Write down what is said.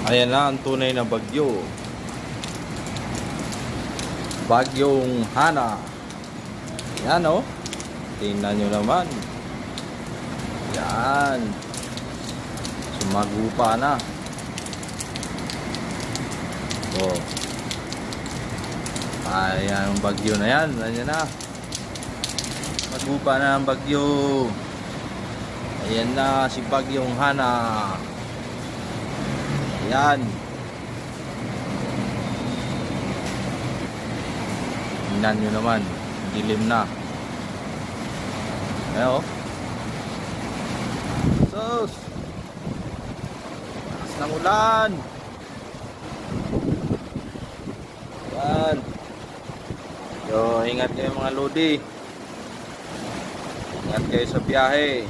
Ayan na ang tunay na bagyo. Bagyong Hana. Yan o. Tingnan nyo naman. Yan. Sumagupa na. Oh. Ayan ang bagyo na yan. Ayan na. Sumagupa na ang bagyo. Ayan na si Bagyong Hana. Ayan. Tingnan nyo naman. Dilim na. Ayan o. Sus. Lakas ng ulan. Ayan. Yo, ingat kayo mga lodi. Ingat kayo sa biyahe.